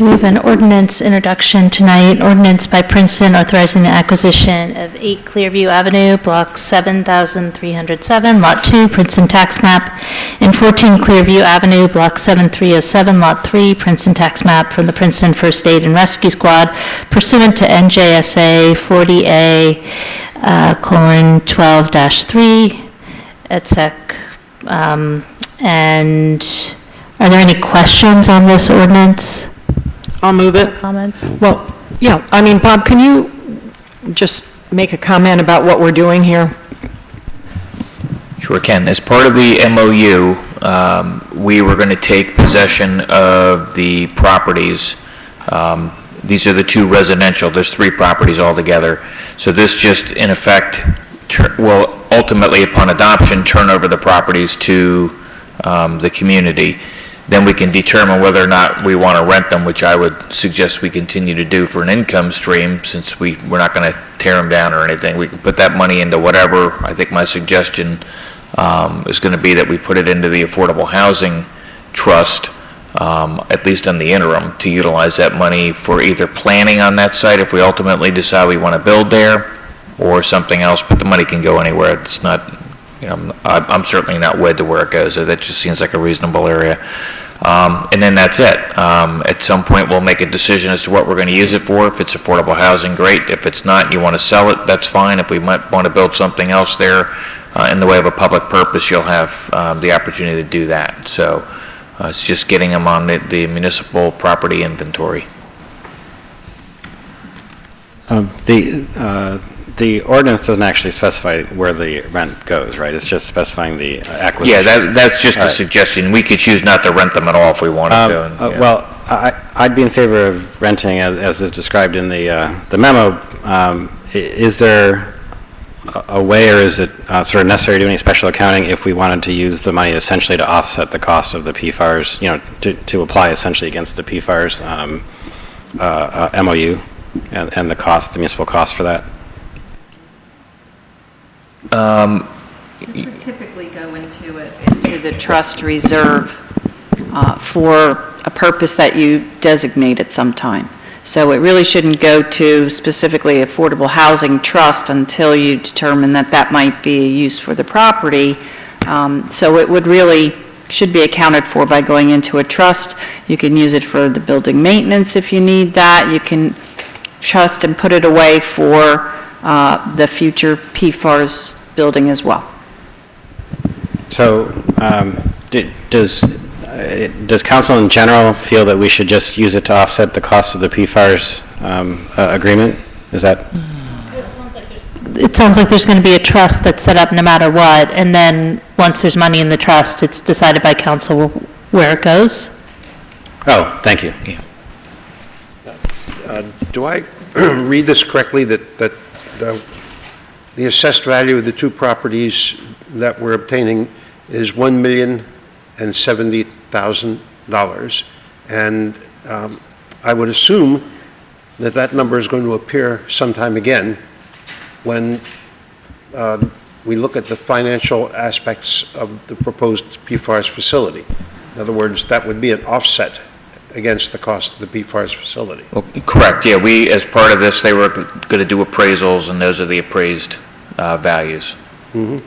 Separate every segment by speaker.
Speaker 1: Okay, we have an ordinance introduction tonight. Ordinance by Princeton authorizing the acquisition of 8 Clearview Avenue, Block 7307, Lot 2, Princeton Tax Map, and 14 Clearview Avenue, Block 7307, Lot 3, Princeton Tax Map from the Princeton First Aid and Rescue Squad pursuant to NJSA 40A: 12-3, et sec. And are there any questions on this ordinance?
Speaker 2: I'll move it.
Speaker 1: Comments?
Speaker 2: Well, yeah, I mean, Bob, can you just make a comment about what we're doing here?
Speaker 3: Sure can. As part of the MOU, we were going to take possession of the properties. These are the 2 residential. There's 3 properties altogether. So this just, in effect, will ultimately, upon adoption, turn over the properties to the community. Then we can determine whether or not we want to rent them, which I would suggest we continue to do for an income stream, since we're not going to tear them down or anything. We can put that money into whatever. I think my suggestion is going to be that we put it into the Affordable Housing Trust, at least in the interim, to utilize that money for either planning on that site if we ultimately decide we want to build there, or something else. But the money can go anywhere. It's not, you know, I'm certainly not wed to where it goes. That just seems like a reasonable area. And then that's it. At some point, we'll make a decision as to what we're going to use it for. If it's affordable housing, great. If it's not, you want to sell it, that's fine. If we might want to build something else there in the way of a public purpose, you'll have the opportunity to do that. So it's just getting them on the municipal property inventory.
Speaker 4: The ordinance doesn't actually specify where the rent goes, right? It's just specifying the acquisition.
Speaker 3: Yeah, that's just a suggestion. We could choose not to rent them at all if we wanted to. Yeah.
Speaker 4: Well, I'd be in favor of renting as is described in the memo. Is there a way, or is it sort of necessary to do any special accounting if we wanted to use the money essentially to offset the cost of the PFARS, you know, to apply essentially against the PFARS MOU and the cost, the municipal cost for that?
Speaker 5: This would typically go into the trust reserve for a purpose that you designate at some time. So it really shouldn't go to specifically Affordable Housing Trust until you determine that that might be a use for the property. So it would really should be accounted for by going into a trust. You can use it for the building maintenance if you need that. You can trust and put it away for the future PFARS building as well.
Speaker 4: So does council in general feel that we should just use it to offset the cost of the PFARS agreement? Is that?
Speaker 1: It sounds like there's going to be a trust that's set up no matter what, and then once there's money in the trust, it's decided by council where it goes.
Speaker 4: Oh, thank you.
Speaker 3: Yeah.
Speaker 6: Do I read this correctly, that the assessed value of the 2 properties that we're obtaining is $1,070,000, and I would assume that that number is going to appear sometime again when we look at the financial aspects of the proposed PFARS facility. In other words, that would be an offset against the cost of the PFARS facility.
Speaker 3: Well, correct. Yeah, we, as part of this, they were going to do appraisals, and those are the appraised values.
Speaker 6: Mm-hmm.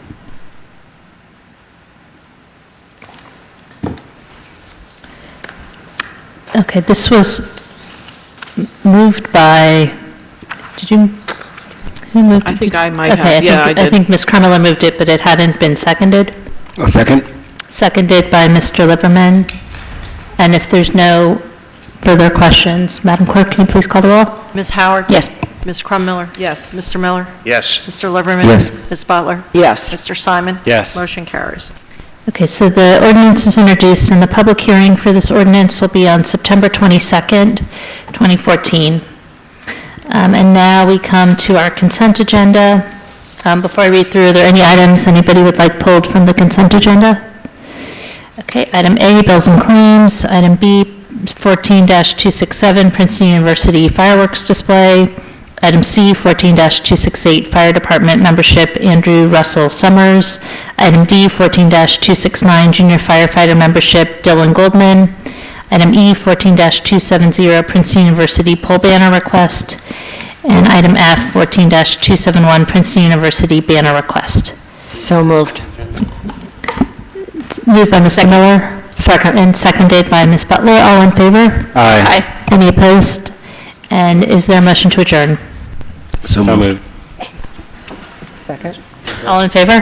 Speaker 1: Okay, this was moved by, who moved it?
Speaker 2: I think I might
Speaker 1: Okay,
Speaker 2: have. Yeah, I did.
Speaker 1: I think Ms. Krummeler moved it, but it hadn't been seconded.
Speaker 7: A second.
Speaker 1: Seconded by Mr. Liverman. And if there's no further questions, Madam Clerk, can you please call the roll?
Speaker 8: Ms. Howard?
Speaker 1: Yes.
Speaker 8: Ms. Crummiller?
Speaker 2: Yes.
Speaker 8: Mr. Miller?
Speaker 6: Yes.
Speaker 8: Mr. Liverman?
Speaker 7: Yes.
Speaker 8: Ms. Butler?
Speaker 2: Yes.
Speaker 8: Mr. Simon?
Speaker 4: Yes.
Speaker 8: Motion carries.
Speaker 1: Okay, so the ordinance is introduced, and the public hearing for this ordinance will be on September 22nd, 2014. And now we come to our consent agenda. Before I read through, are there any items anybody would like pulled from the consent agenda? Okay, item A, bills and claims. Item B, 14-267, Princeton University fireworks display. Item C, 14-268, Fire Department membership, Andrew Russell Summers. Item D, 14-269, Junior Firefighter membership, Dylan Goldman. Item E, 14-270, Princeton University pole banner request. And item F, 14-271, Princeton University banner request.
Speaker 2: So moved.
Speaker 1: Moved by Mr. Miller
Speaker 2: Second.
Speaker 1: and seconded by Ms. Butler. All in favor?
Speaker 4: Aye.
Speaker 1: Any opposed? And is there a motion to adjourn?
Speaker 4: So moved.
Speaker 2: Second.
Speaker 1: All in favor?